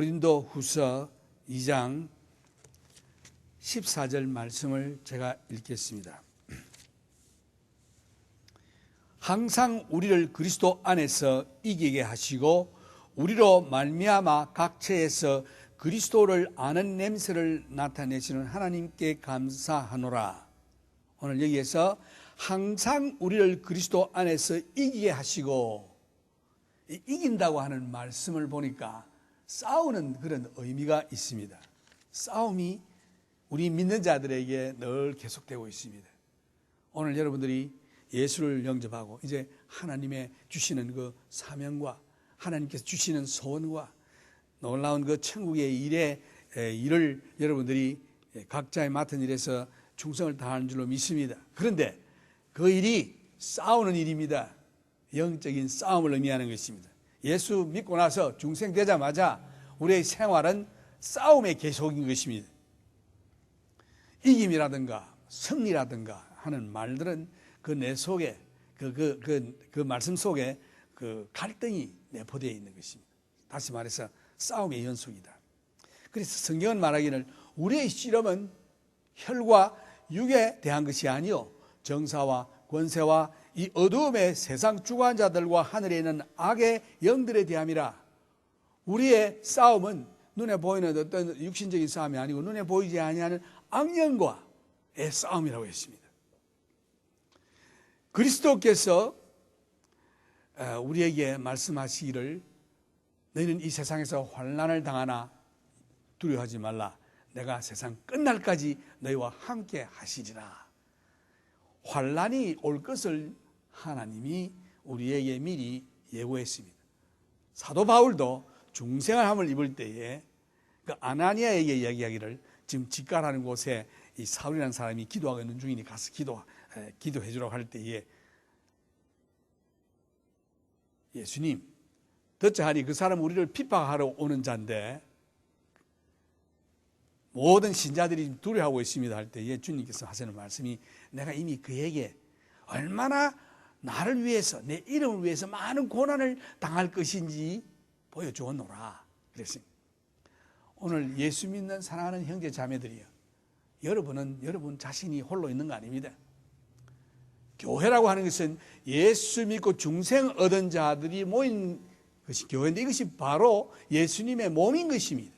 고린도후서 2장 14절 말씀을 제가 읽겠습니다. 항상 우리를 그리스도 안에서 이기게 하시고 우리로 말미암아 각처에서 그리스도를 아는 냄새를 나타내시는 하나님께 감사하노라. 오늘 여기에서 항상 우리를 그리스도 안에서 이기게 하시고, 이긴다고 하는 말씀을 보니까 싸우는 그런 의미가 있습니다. 싸움이 우리 믿는 자들에게 늘 계속되고 있습니다. 오늘 여러분들이 예수를 영접하고 이제 하나님의 주시는 그 사명과 하나님께서 주시는 소원과 놀라운 그 천국의 일을 여러분들이 각자의 맡은 일에서 충성을 다하는 줄로 믿습니다. 그런데 그 일이 싸우는 일입니다. 영적인 싸움을 의미하는 것입니다. 예수 믿고 나서 중생되자마자 우리의 생활은 싸움의 계속인 것입니다. 이김이라든가 승리라든가 하는 말들은 그 내 속에 그 말씀 속에 그 갈등이 내포되어 있는 것입니다. 다시 말해서 싸움의 연속이다. 그래서 성경은 말하기를 우리의 씨름은 혈과 육에 대한 것이 아니요 정사와 권세와 이 어두움의 세상 주관자들과 하늘에 있는 악의 영들에 대함이라. 우리의 싸움은 눈에 보이는 어떤 육신적인 싸움이 아니고 눈에 보이지 아니하는 악령과의 싸움이라고 했습니다. 그리스도께서 우리에게 말씀하시기를 너희는 이 세상에서 환난을 당하나 두려워하지 말라. 내가 세상 끝날까지 너희와 함께 하시리라. 환난이 올 것을 하나님이 우리에게 미리 예고했습니다. 사도 바울도 중생함을 입을 때에 그 아나니아에게 이야기하기를 지금 직가라는 곳에 이 사울이라는 사람이 기도하고 있는 중이니 가서 기도해 주라고 할 때에 예수님 듣자 하니 그 사람은 우리를 핍박하러 오는 자인데 모든 신자들이 두려워하고 있습니다 할 때에 주님께서 하시는 말씀이 내가 이미 그에게 얼마나 나를 위해서 내 이름을 위해서 많은 고난을 당할 것인지 보여주었노라 그랬습니다. 오늘 예수 믿는 사랑하는 형제 자매들이요, 여러분은 여러분 자신이 홀로 있는 거 아닙니다. 교회라고 하는 것은 예수 믿고 중생 얻은 자들이 모인 것이 교회인데 이것이 바로 예수님의 몸인 것입니다.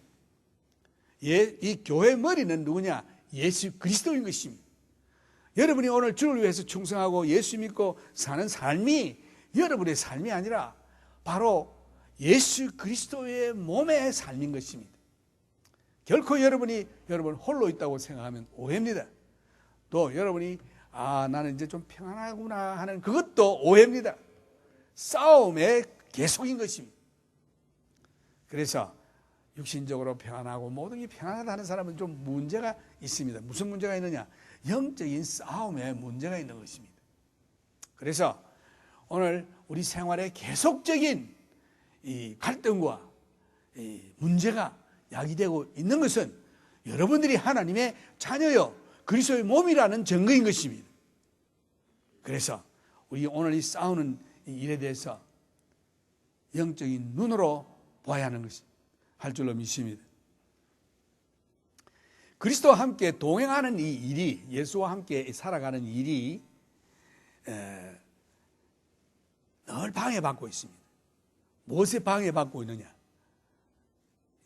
이 교회 머리는 누구냐? 예수 그리스도인 것입니다. 여러분이 오늘 주를 위해서 충성하고 예수 믿고 사는 삶이 여러분의 삶이 아니라 바로 예수 그리스도의 몸의 삶인 것입니다. 결코 여러분 홀로 있다고 생각하면 오해입니다. 또 여러분이 나는 이제 좀 평안하구나 하는 그것도 오해입니다. 싸움의 계속인 것입니다. 그래서 육신적으로 평안하고 모든 게 평안하다는 사람은 좀 문제가 있습니다. 무슨 문제가 있느냐? 영적인 싸움에 문제가 있는 것입니다. 그래서 오늘 우리 생활에 계속적인 이 갈등과 이 문제가 야기되고 있는 것은 여러분들이 하나님의 자녀요 그리스도의 몸이라는 증거인 것입니다. 그래서 우리 오늘 이 싸우는 일에 대해서 영적인 눈으로 봐야 하는 것이 할 줄로 믿습니다. 그리스도와 함께 동행하는 이 일이, 예수와 함께 살아가는 일이 늘 방해받고 있습니다. 무엇에 방해받고 있느냐?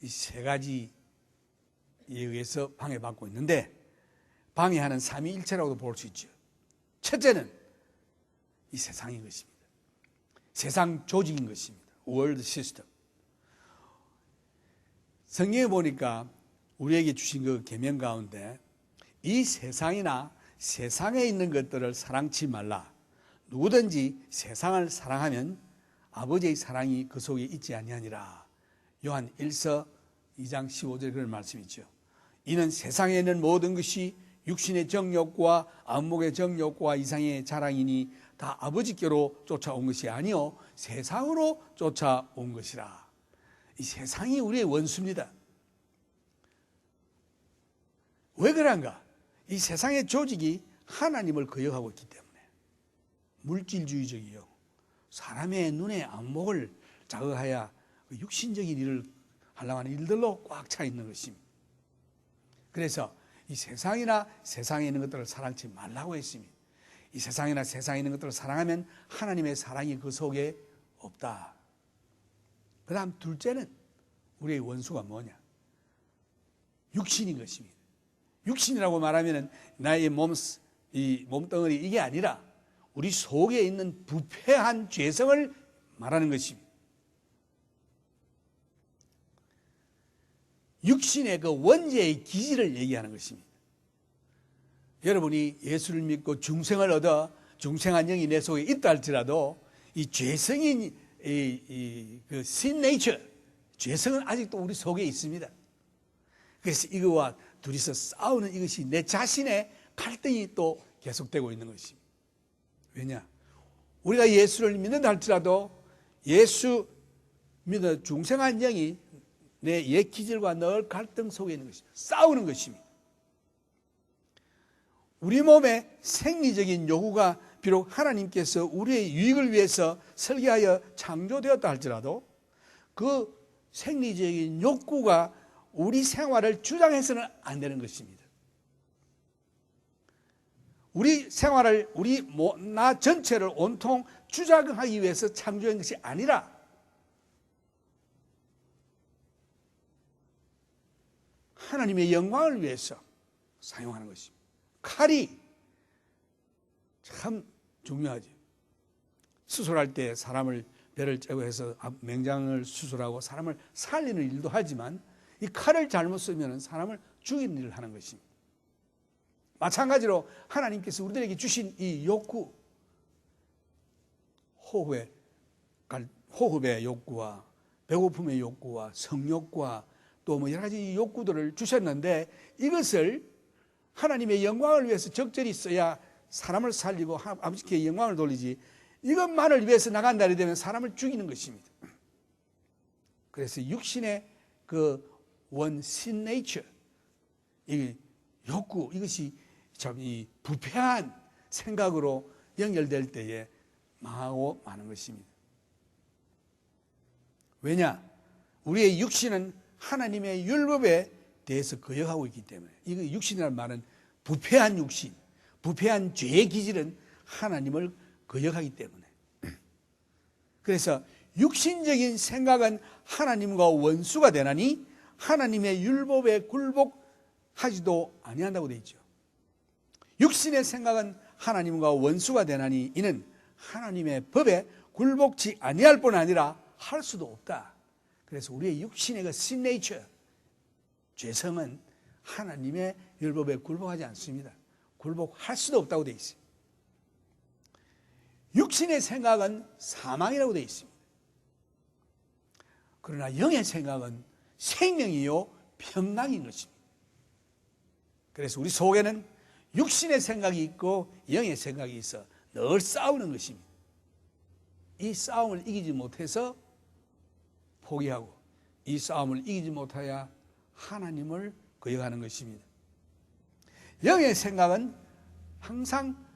이 세 가지에 의해서 방해받고 있는데 방해하는 삼위일체라고도 볼 수 있죠. 첫째는 이 세상인 것입니다. 세상 조직인 것입니다. 월드 시스템. 성경에 보니까 우리에게 주신 그 계명 가운데 이 세상이나 세상에 있는 것들을 사랑치 말라. 누구든지 세상을 사랑하면 아버지의 사랑이 그 속에 있지 아니하니라. 요한 1서 2장 15절에 그런 말씀이 있죠. 이는 세상에 있는 모든 것이 육신의 정욕과 안목의 정욕과 이상의 자랑이니 다 아버지께로 쫓아온 것이 아니요 세상으로 쫓아온 것이라. 이 세상이 우리의 원수입니다. 왜 그런가? 이 세상의 조직이 하나님을 거역하고 있기 때문에 물질주의적이요 사람의 눈의 안목을 자극하여 육신적인 일을 하려고 하는 일들로 꽉 차 있는 것입니다. 그래서 이 세상이나 세상에 있는 것들을 사랑치 말라고 했습니다. 이 세상이나 세상에 있는 것들을 사랑하면 하나님의 사랑이 그 속에 없다. 그 다음 둘째는 우리의 원수가 뭐냐? 육신인 것입니다. 육신이라고 말하면 나의 이 몸덩어리 이게 아니라 우리 속에 있는 부패한 죄성을 말하는 것입니다. 육신의 그 원죄의 기질을 얘기하는 것입니다. 여러분이 예수를 믿고 중생을 얻어 중생한 영이 내 속에 있다 할지라도 이 죄성인 그 sin nature, 죄성은 아직도 우리 속에 있습니다. 그래서 이거와 둘이서 싸우는 이것이 내 자신의 갈등이 또 계속되고 있는 것입니다. 왜냐? 우리가 예수를 믿는다 할지라도 예수 믿어 중생한 영이 내 옛 기질과 늘 갈등 속에 있는 것입니다. 싸우는 것입니다. 우리 몸의 생리적인 요구가 비록 하나님께서 우리의 유익을 위해서 설계하여 창조되었다 할지라도 그 생리적인 욕구가 우리 생활을 주장해서는 안 되는 것입니다. 우리 생활을 나 전체를 온통 주장하기 위해서 창조한 것이 아니라 하나님의 영광을 위해서 사용하는 것입니다. 칼이 참 중요하죠. 수술할 때 사람을 배를 째고 해서 맹장을 수술하고 사람을 살리는 일도 하지만 이 칼을 잘못 쓰면 사람을 죽이는 일을 하는 것입니다. 마찬가지로 하나님께서 우리들에게 주신 이 욕구, 호흡의 욕구와 배고픔의 욕구와 성욕과 또 뭐 여러 가지 욕구들을 주셨는데 이것을 하나님의 영광을 위해서 적절히 써야 사람을 살리고 아버지께 영광을 돌리지 이것만을 위해서 나간다 되면 사람을 죽이는 것입니다. 그래서 육신의 그 sin nature, 이 욕구, 이것이 참 이 부패한 생각으로 연결될 때에 망하고 마는 것입니다. 왜냐? 우리의 육신은 하나님의 율법에 대해서 거역하고 있기 때문에 이거 육신이라는 말은 부패한 육신, 부패한 죄의 기질은 하나님을 거역하기 때문에 그래서 육신적인 생각은 하나님과 원수가 되나니 하나님의 율법에 굴복하지도 아니한다고 되어 있죠. 육신의 생각은 하나님과 원수가 되나니 이는 하나님의 법에 굴복치 아니할 뿐 아니라 할 수도 없다. 그래서 우리의 육신의 그 sin nature, 죄성은 하나님의 율법에 굴복하지 않습니다. 굴복할 수도 없다고 되어 있습니다. 육신의 생각은 사망이라고 되어 있습니다. 그러나 영의 생각은 생명이요 평강인 것입니다. 그래서 우리 속에는 육신의 생각이 있고 영의 생각이 있어 늘 싸우는 것입니다. 이 싸움을 이기지 못해서 포기하고 이 싸움을 이기지 못하여 하나님을 거역하는 것입니다. 영의 생각은 항상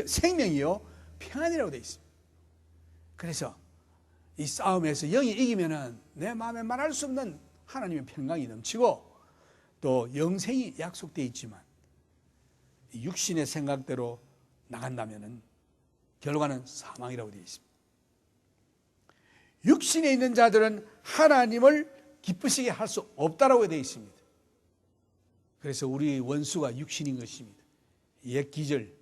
생명이요 평안이라고 되어 있습니다. 그래서 이 싸움에서 영이 이기면은 내 마음에 말할 수 없는 하나님의 평강이 넘치고 또 영생이 약속되어 있지만 육신의 생각대로 나간다면은 결과는 사망이라고 되어 있습니다. 육신에 있는 자들은 하나님을 기쁘시게 할 수 없다라고 되어 있습니다. 그래서 우리 원수가 육신인 것입니다. 옛 기절,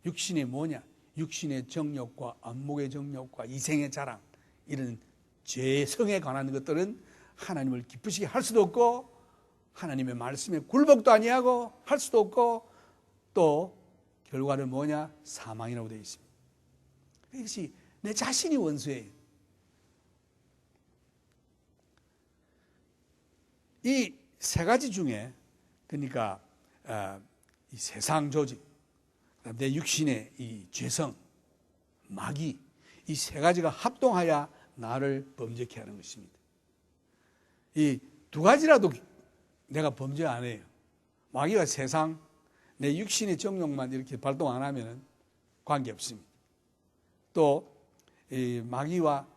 육신이 뭐냐? 육신의 정욕과 안목의 정욕과 이생의 자랑, 이런 죄성에 관한 것들은 하나님을 기쁘시게 할 수도 없고 하나님의 말씀에 굴복도 아니하고 할 수도 없고 또 결과는 뭐냐? 사망이라고 되어 있습니다. 이것이 내 자신이 원수예요. 이 세 가지 중에 그러니까 이 세상 조직, 내 육신의 이 죄성, 마귀, 이 세 가지가 합동하여 나를 범죄케 하는 것입니다. 이 두 가지라도 내가 범죄 안 해요. 마귀가 세상, 내 육신의 정욕만 이렇게 발동 안 하면 관계없습니다. 또 이 마귀와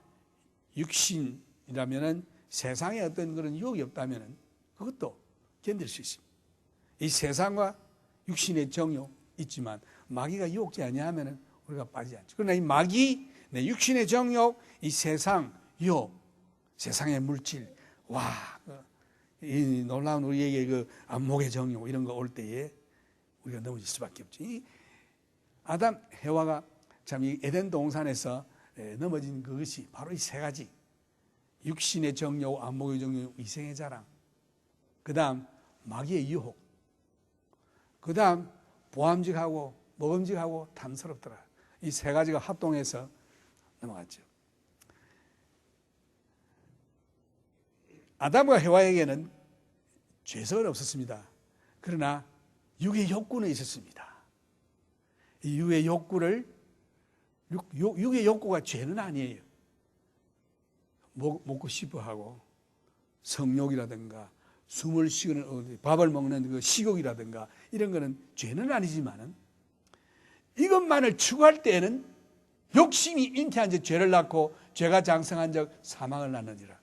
육신의 이라면은 세상에 어떤 그런 유혹이 없다면은 그것도 견딜 수 있습니다. 이 세상과 육신의 정욕 있지만 마귀가 유혹지 아니하면은 우리가 빠지지 않죠. 그러나 이 마귀, 육신의 정욕, 이 세상 유혹, 세상의 물질, 이 놀라운 우리에게 그 안목의 정욕 이런 거 올 때에 우리가 넘어질 수밖에 없죠. 이 아담 해와가 참 이 에덴 동산에서 넘어진 그것이 바로 이 세 가지: 육신의 정욕, 안목의 정욕, 이생의 자랑, 그 다음 마귀의 유혹, 그 다음 보암직하고 먹음직하고 탐스럽더라. 이 세 가지가 합동해서 넘어갔죠. 아담과 해와에게는 죄성은 없었습니다. 그러나 육의 욕구는 있었습니다. 이 육의 욕구를, 육의 욕구가 죄는 아니에요. 먹고 싶어 하고 성욕이라든가 숨을 쉬는, 밥을 먹는 그 식욕이라든가 이런 거는 죄는 아니지만은 이것만을 추구할 때에는 욕심이 잉태한 적 죄를 낳고 죄가 장성한 적 사망을 낳느니라.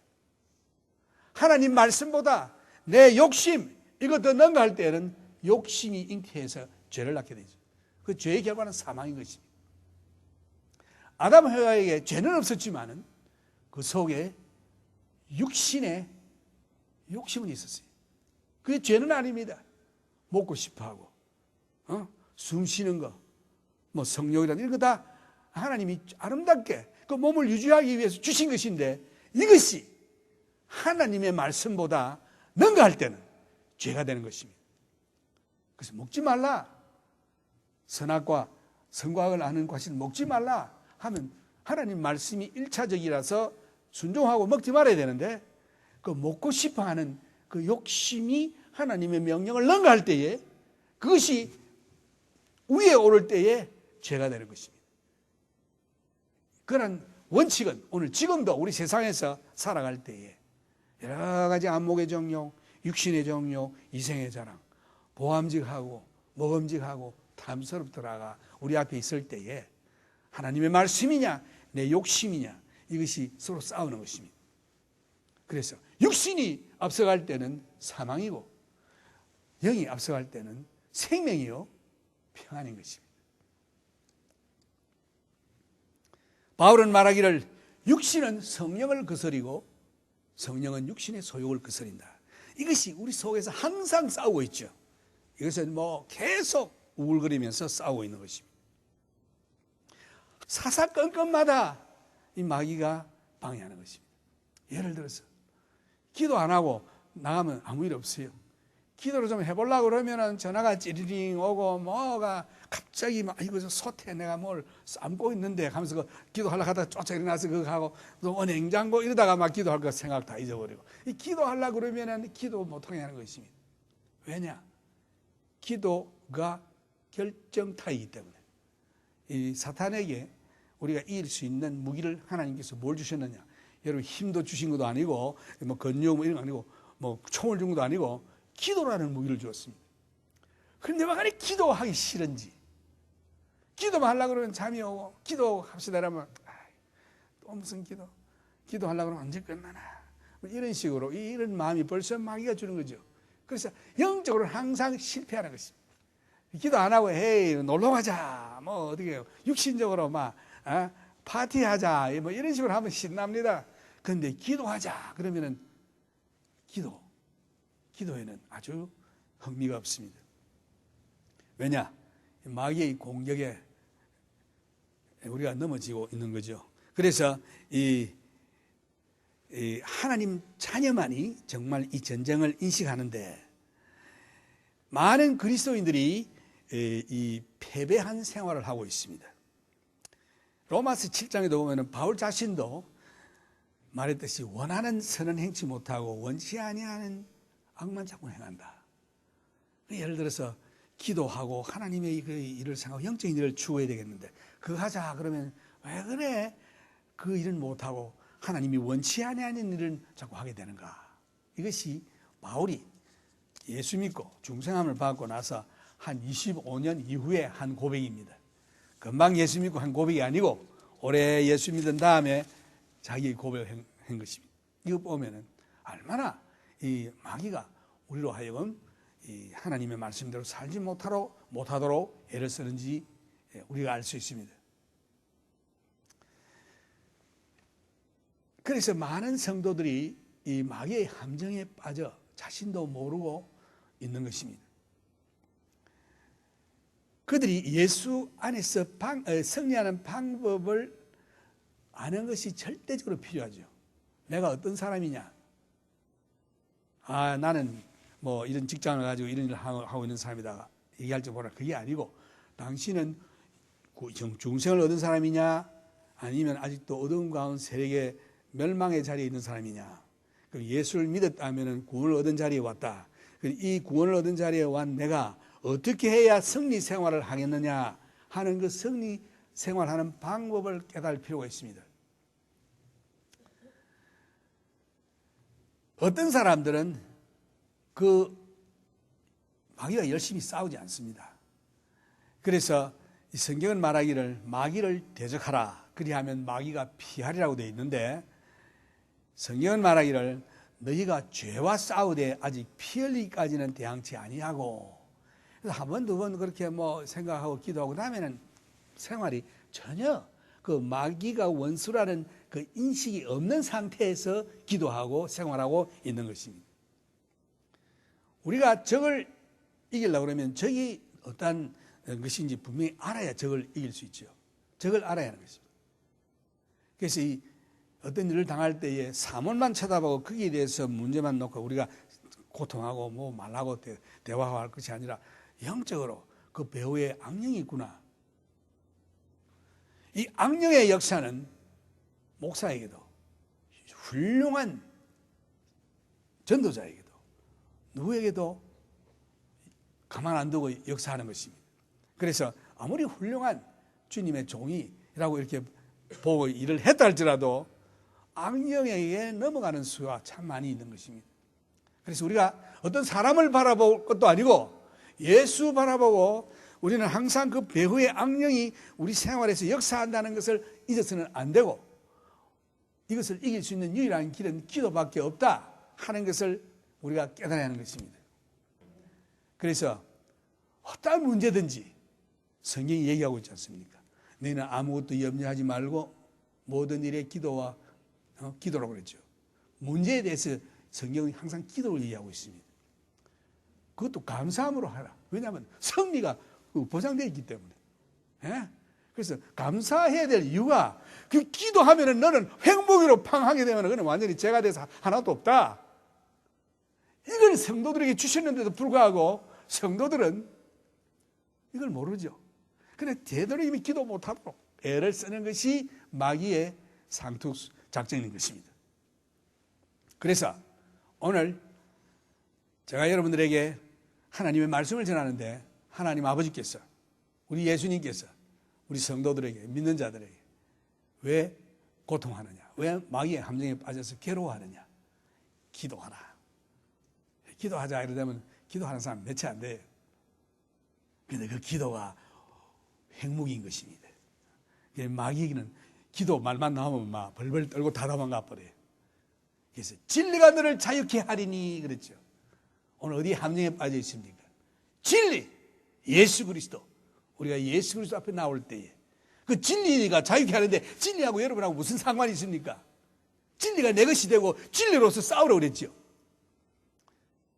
하나님 말씀보다 내 욕심 이거 더 능가할 때에는 욕심이 잉태해서 죄를 낳게 되죠. 그 죄의 결과는 사망인 것입니다. 아담 해와에게 죄는 없었지만은 그 속에 육신의 욕심은 있었어요. 그게 죄는 아닙니다. 먹고 싶어하고 숨 쉬는 거, 뭐 성욕이라든가 이런 거 다 하나님이 아름답게 그 몸을 유지하기 위해서 주신 것인데 이것이 하나님의 말씀보다 능가할 때는 죄가 되는 것입니다. 그래서 먹지 말라, 선악과 선과학을 아는 과실을 먹지 말라 하면 하나님 말씀이 1차적이라서 순종하고 먹지 말아야 되는데 그 먹고 싶어하는 그 욕심이 하나님의 명령을 능가할 때에 그것이 위에 오를 때에 죄가 되는 것입니다. 그런 원칙은 오늘 지금도 우리 세상에서 살아갈 때에 여러 가지 안목의 정욕, 육신의 정욕, 이생의 자랑, 보암직하고 먹음직하고 탐스럽더라가 우리 앞에 있을 때에 하나님의 말씀이냐 내 욕심이냐 이것이 서로 싸우는 것입니다. 그래서 육신이 앞서갈 때는 사망이고 영이 앞서갈 때는 생명이요 평안인 것입니다. 바울은 말하기를 육신은 성령을 거스리고 성령은 육신의 소욕을 거스린다. 이것이 우리 속에서 항상 싸우고 있죠. 이것은 뭐 계속 우글거리면서 싸우고 있는 것입니다. 사사건건마다 이 마귀가 방해하는 것입니다. 예를 들어서 기도 안 하고 나가면 아무 일 없어요. 기도를 좀 해보려고 그러면은 전화가 찌리링 오고 뭐가 갑자기 막 이거 솥에 내가 뭘 삶고 있는데 하면서 그 기도하려고 하다가 쫓아 일어나서 그거 하고 또 냉장고 이러다가 막 기도할 거 생각 다 잊어버리고 이 기도하려고 그러면은 기도 못하게 하는 것입니다. 왜냐? 기도가 결정타이기 때문에 이 사탄에게 우리가 이길 수 있는 무기를 하나님께서 뭘 주셨느냐? 여러분 힘도 주신 것도 아니고 뭐 건요 뭐 이런 거 아니고 뭐 총을 준 것도 아니고 기도라는 무기를 주었습니다. 그런데 왜 기도하기 싫은지 기도만 하려고 그러면 잠이 오고 기도합시다 이러면 또 무슨 기도하려고 그러면 언제 끝나나 뭐 이런 식으로 이런 마음이 벌써 마귀가 주는 거죠. 그래서 영적으로 항상 실패하는 것입니다. 기도 안 하고 헤이 놀러 가자 뭐 어떻게 해요. 육신적으로 막 파티하자 뭐 이런 식으로 하면 신납니다. 그런데 기도하자 그러면은 기도에는 아주 흥미가 없습니다. 왜냐? 마귀의 공격에 우리가 넘어지고 있는 거죠. 그래서 이 하나님 자녀만이 정말 이 전쟁을 인식하는데 많은 그리스도인들이 이 패배한 생활을 하고 있습니다. 로마서 7장에도 보면 바울 자신도 말했듯이 원하는 선은 행치 못하고 원치 아니하는 악만 자꾸 행한다. 예를 들어서 기도하고 하나님의 그 일을 생각하고 영적인 일을 추구해야 되겠는데 그거 하자 그러면 왜 그래? 그 일은 못하고 하나님이 원치 아니하는 일을 자꾸 하게 되는가? 이것이 바울이 예수 믿고 중생함을 받고 나서 한 25년 이후에 한 고백입니다. 금방 예수 믿고 한 고백이 아니고 오래 예수 믿은 다음에 자기 고백을 한 것입니다. 이거 보면은 얼마나 이 마귀가 우리로 하여금 이 하나님의 말씀대로 살지 못하도록 애를 쓰는지 우리가 알 수 있습니다. 그래서 많은 성도들이 이 마귀의 함정에 빠져 자신도 모르고 있는 것입니다. 그들이 예수 안에서 승리하는 방법을 아는 것이 절대적으로 필요하죠. 내가 어떤 사람이냐? 나는 뭐 이런 직장을 가지고 이런 일을 하고 있는 사람이다 얘기할 줄 몰라. 그게 아니고 당신은 중생을 얻은 사람이냐? 아니면 아직도 어두운 가운데 세력의 멸망의 자리에 있는 사람이냐? 예수를 믿었다면 구원을 얻은 자리에 왔다. 이 구원을 얻은 자리에 완 내가 어떻게 해야 승리 생활을 하겠느냐 하는 그 승리 생활하는 방법을 깨달을 필요가 있습니다. 어떤 사람들은 그 마귀가 열심히 싸우지 않습니다. 그래서 이 성경은 말하기를 마귀를 대적하라 그리하면 마귀가 피하리라고 되어 있는데, 성경은 말하기를 너희가 죄와 싸우되 아직 피 흘리기까지는 대항치 아니하고, 그래서 한 번, 두 번 그렇게 뭐 생각하고 기도하고 나면은 생활이 전혀 그 마귀가 원수라는 그 인식이 없는 상태에서 기도하고 생활하고 있는 것입니다. 우리가 적을 이기려고 그러면 적이 어떤 것인지 분명히 알아야 적을 이길 수 있죠. 적을 알아야 하는 것입니다. 그래서 이 어떤 일을 당할 때에 사물만 쳐다보고 거기에 대해서 문제만 놓고 우리가 고통하고 뭐 말하고 대화할 것이 아니라 영적으로 그 배후에 악령이 있구나. 이 악령의 역사는 목사에게도 훌륭한 전도자에게도 누구에게도 가만 안 두고 역사하는 것입니다. 그래서 아무리 훌륭한 주님의 종이라고 이렇게 보고 일을 했다 할지라도 악령에게 넘어가는 수가 참 많이 있는 것입니다. 그래서 우리가 어떤 사람을 바라볼 것도 아니고 예수 바라보고 우리는 항상 그 배후의 악령이 우리 생활에서 역사한다는 것을 잊어서는 안 되고, 이것을 이길 수 있는 유일한 길은 기도밖에 없다 하는 것을 우리가 깨달아야 하는 것입니다. 그래서 어떤 문제든지 성경이 얘기하고 있지 않습니까? 너희는 아무것도 염려하지 말고 모든 일에 기도와 기도라고 그랬죠. 문제에 대해서 성경이 항상 기도를 얘기하고 있습니다. 그것도 감사함으로 하라. 왜냐하면 승리가 보장되어 있기 때문에. 예? 그래서 감사해야 될 이유가 그 기도하면 너는 횡복으로 팡하게 되면 그는 완전히 죄가 돼서 하나도 없다. 이걸 성도들에게 주셨는데도 불구하고 성도들은 이걸 모르죠. 그런데 되도록이면 기도 못하도록 애를 쓰는 것이 마귀의 상투 작전인 것입니다. 그래서 오늘 제가 여러분들에게 하나님의 말씀을 전하는데, 하나님 아버지께서, 우리 예수님께서 우리 성도들에게, 믿는 자들에게 왜 고통하느냐, 왜 마귀의 함정에 빠져서 괴로워하느냐? 기도하라. 기도하자 이러면 기도하는 사람 몇 채 안 돼요. 그런데 그 기도가 핵무기인 것입니다. 마귀는 기도 말만 나오면 막 벌벌 떨고 다 도망가 버려요. 그래서 진리가 너를 자유케 하리니 그랬죠. 오늘 어디 함정에 빠져 있습니까? 진리, 예수 그리스도. 우리가 예수 그리스도 앞에 나올 때에 그 진리가 자유케 하는데 진리하고 여러분하고 무슨 상관이 있습니까? 진리가 내 것이 되고 진리로서 싸우라고 그랬죠.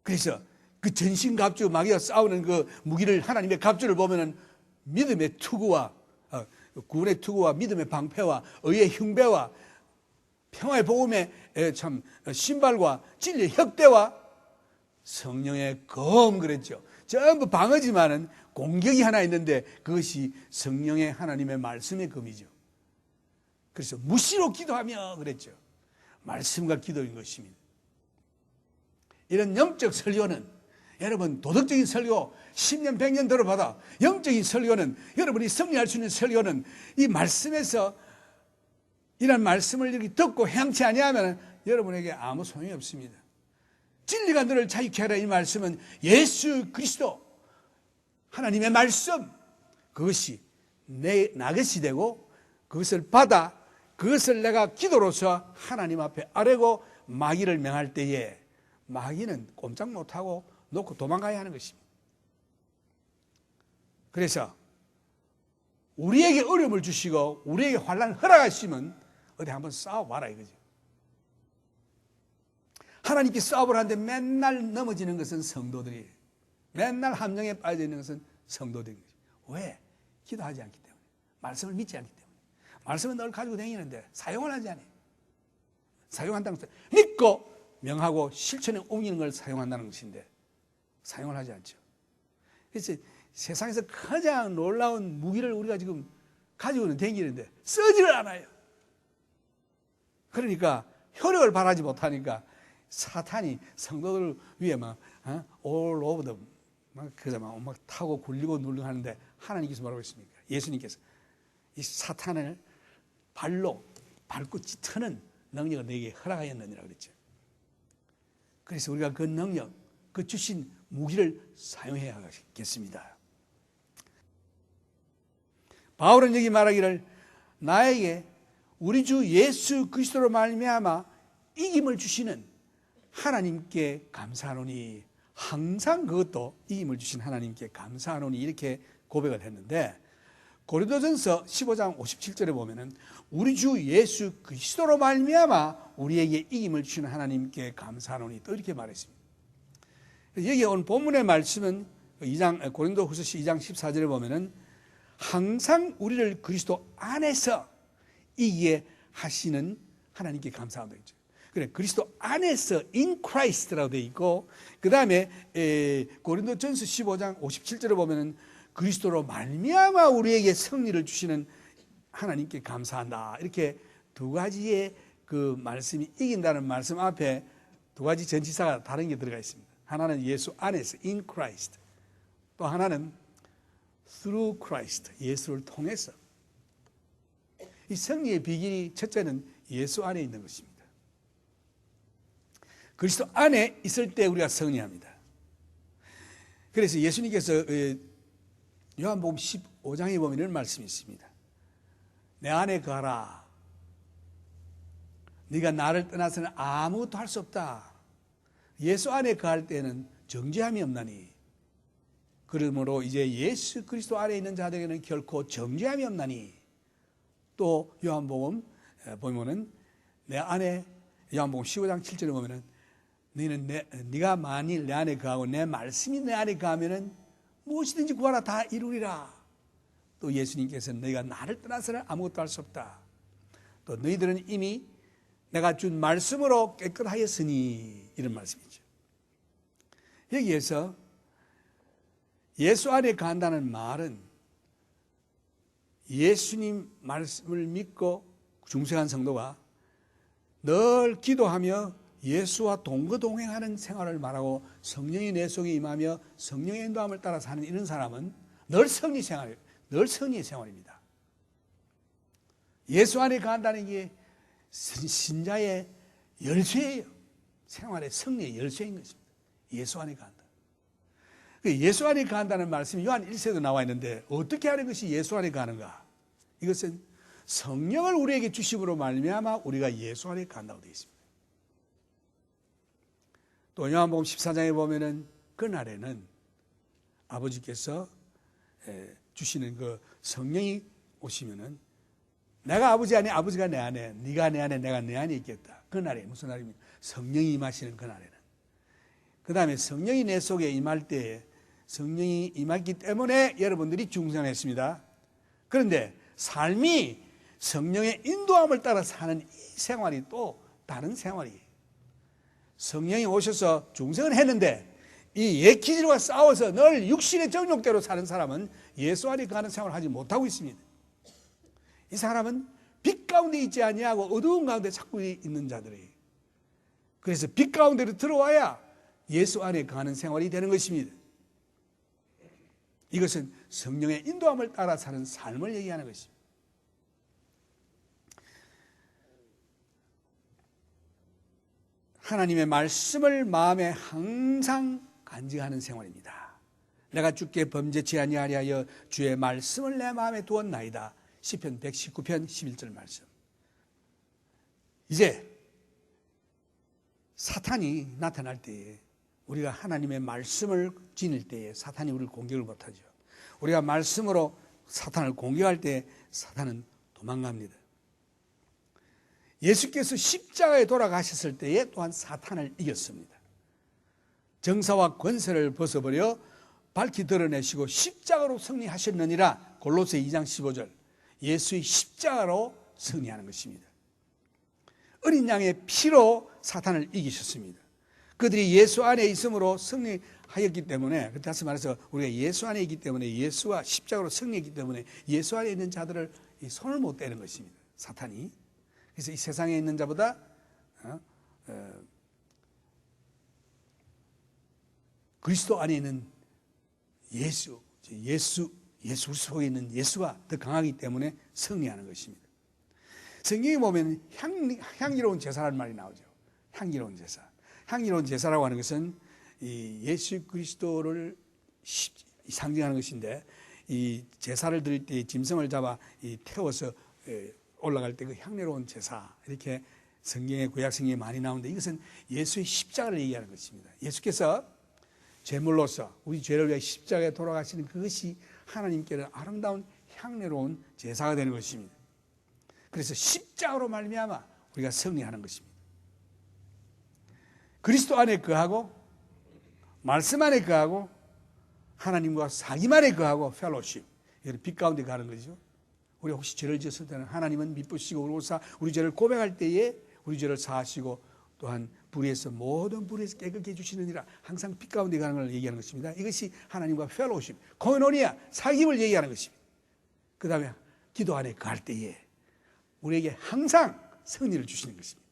그래서 그 전신갑주, 마귀와 싸우는 그 무기를, 하나님의 갑주를 보면은 믿음의 투구와 구원의 투구와 믿음의 방패와 의의 흉배와 평화의 복음의 참 신발과 진리의 혁대와 성령의 검 그랬죠. 전부 방어지만은 공격이 하나 있는데 그것이 성령의 하나님의 말씀의 검이죠. 그래서 무시로 기도하며 그랬죠. 말씀과 기도인 것입니다. 이런 영적 설교는 여러분 도덕적인 설교 10년 100년 들어봐도 영적인 설교는, 여러분이 승리할 수 있는 설교는 이 말씀에서 이런 말씀을 이렇게 듣고 행치 아니하면 여러분에게 아무 소용이 없습니다. 진리가 너를 자유케 하라 이 말씀은 예수 그리스도 하나님의 말씀, 그것이 나 것이 되고 그것을 받아 그것을 내가 기도로서 하나님 앞에 아뢰고 마귀를 명할 때에 마귀는 꼼짝 못하고 놓고 도망가야 하는 것입니다. 그래서 우리에게 어려움을 주시고 우리에게 환난을 허락하시면 어디 한번 싸워봐라 이거죠. 하나님께 싸움을 하는데 맨날 넘어지는 것은 성도들이에요. 맨날 함정에 빠져 있는 것은 성도들인 거죠. 왜? 기도하지 않기 때문에. 말씀을 믿지 않기 때문에. 말씀은 늘 가지고 다니는데 사용을 하지 않아요. 사용한다는 것은 믿고 명하고 실천에 옮기는 걸 사용한다는 것인데 사용을 하지 않죠. 그래서 세상에서 가장 놀라운 무기를 우리가 지금 가지고는 다니는데 쓰지를 않아요. 그러니까 효력을 발하지 못하니까 사탄이 성도들 위에 막 all over the 막 타고 굴리고 눌리고 하는데 하나님께서 뭐라고 했습니까? 예수님께서 이 사탄을 발로 밟고 찢는 능력을 너에게 허락하였느니라 그랬죠. 그래서 우리가 그 능력, 그 주신 무기를 사용해야 하겠습니다. 바울은 여기 말하기를 나에게 우리 주 예수 그리스도로 말미암아 이김을 주시는 하나님께 감사하노니 항상 그것도 이김을 주신 하나님께 감사하노니 이렇게 고백을 했는데 고린도전서 15장 57절에 보면은 우리 주 예수 그리스도로 말미암아 우리에게 이김을 주시는 하나님께 감사하노니 또 이렇게 말했습니다. 여기 오늘 본문의 말씀은 고린도후서 2장 14절에 보면은 항상 우리를 그리스도 안에서 이기게 하시는 하나님께 감사한다 했죠. 그래 그리스도 안에서 in Christ라고 되어 있고 그 다음에 고린도전서 15장 57절에 보면은 그리스도로 말미암아 우리에게 승리를 주시는 하나님께 감사한다. 이렇게 두 가지의 그 말씀이 이긴다는 말씀 앞에 두 가지 전치사가 다른 게 들어가 있습니다. 하나는 예수 안에서 in Christ, 또 하나는 through Christ, 예수를 통해서. 이 승리의 비결이 첫째는 예수 안에 있는 것입니다. 그리스도 안에 있을 때 우리가 승리합니다. 그래서 예수님께서 요한복음 15장에 보면 이런 말씀이 있습니다. 내 안에 거하라. 네가 나를 떠나서는 아무것도 할 수 없다. 예수 안에 거할 때는 정죄함이 없나니 그러므로 이제 예수 그리스도 안에 있는 자들에게는 결코 정죄함이 없나니 또 요한복음 보면은 내 안에 요한복음 15장 7절에 보면은 네가 만일 내 안에 거하고 내 말씀이 내 안에 거하면은 무엇이든지 구하라 다 이루리라. 또 예수님께서는 너희가 나를 떠나서는 아무것도 할 수 없다. 또 너희들은 이미 내가 준 말씀으로 깨끗하였으니 이런 말씀이죠. 여기에서 예수 안에 거한다는 말은 예수님 말씀을 믿고 중생한 성도가 늘 기도하며 예수와 동거동행하는 생활을 말하고 성령이 내 속에 임하며 성령의 인도함을 따라 사는 이런 사람은 늘 승리의 생활입니다. 예수 안에 거한다는 게 신자의 열쇠예요. 생활의 승리의 열쇠인 것입니다. 예수 안에 거한다. 예수 안에 거한다는 말씀이 요한 1세도 나와 있는데 어떻게 하는 것이 예수 안에 거하는가? 이것은 성령을 우리에게 주심으로 말미암아 우리가 예수 안에 거한다고 되어 있습니다. 또 요한복음 14장에 보면은 그날에는 아버지께서 주시는 그 성령이 오시면은 내가 아버지 안에 아버지가 내 안에 네가 내 안에 내가 내 안에 있겠다. 그날에 무슨 날입니까? 성령이 임하시는 그날에는. 그 다음에 성령이 내 속에 임할 때에 성령이 임했기 때문에 여러분들이 중생했습니다. 그런데 삶이 성령의 인도함을 따라 사는 이 생활이 또 다른 생활이에요. 성령이 오셔서 중생을 했는데 이 옛 기질과 싸워서 늘 육신의 정욕대로 사는 사람은 예수 안에 거하는 생활을 하지 못하고 있습니다. 이 사람은 빛 가운데 있지 아니하고 어두운 가운데 자꾸 있는 자들이에요. 그래서 빛 가운데로 들어와야 예수 안에 거하는 생활이 되는 것입니다. 이것은 성령의 인도함을 따라 사는 삶을 얘기하는 것입니다. 하나님의 말씀을 마음에 항상 간직하는 생활입니다. 내가 주께 범죄치 아니하리하여 주의 말씀을 내 마음에 두었나이다. 시편 119편 11절 말씀. 이제 사탄이 나타날 때에 우리가 하나님의 말씀을 지닐 때에 사탄이 우리를 공격을 못하죠. 우리가 말씀으로 사탄을 공격할 때 사탄은 도망갑니다. 예수께서 십자가에 돌아가셨을 때에 또한 사탄을 이겼습니다. 정사와 권세를 벗어버려 밝히 드러내시고 십자가로 승리하셨느니라. 골로새 2장 15절. 예수의 십자가로 승리하는 것입니다. 어린 양의 피로 사탄을 이기셨습니다. 그들이 예수 안에 있음으로 승리하였기 때문에, 다시 말해서 우리가 예수 안에 있기 때문에, 예수와 십자가로 승리했기 때문에 예수 안에 있는 자들을 손을 못 대는 것입니다, 사탄이. 그래서 이 세상에 있는 자보다 그리스도 안에 있는 예수 속에 있는 예수가 더 강하기 때문에 승리하는 것입니다. 성경에 보면 향기로운 제사라는 말이 나오죠. 향기로운 제사. 향기로운 제사라고 하는 것은 이 예수 그리스도를 상징하는 것인데, 이 제사를 드릴 때 짐승을 잡아 태워서 올라갈 때 그 향기로운 제사, 이렇게 성경의 구약 성경에 많이 나오는데, 이것은 예수의 십자가를 얘기하는 것입니다. 예수께서 제물로서 우리 죄를 위해 십자가에 돌아가시는 그것이 하나님께는 아름다운 향기로운 제사가 되는 것입니다. 그래서 십자가로 말미암아 우리가 승리하는 것입니다. 그리스도 안에 거하고, 말씀 안에 거하고, 하나님과 사귐 안에 거하고, 펠로십, 빛 가운데 가는 거죠. 우리 혹시 죄를 지었을 때는 하나님은 미쁘시고 그러고서 우리 죄를 고백할 때에 우리 죄를 사하시고, 또한 모든 불에서 깨끗게 해주시느니라. 항상 빛 가운데 가는 걸 얘기하는 것입니다. 이것이 하나님과 펠로십, 코이노니아, 사귐을 얘기하는 것입니다. 그 다음에 기도 안에 거할 때에 우리에게 항상 승리를 주시는 것입니다.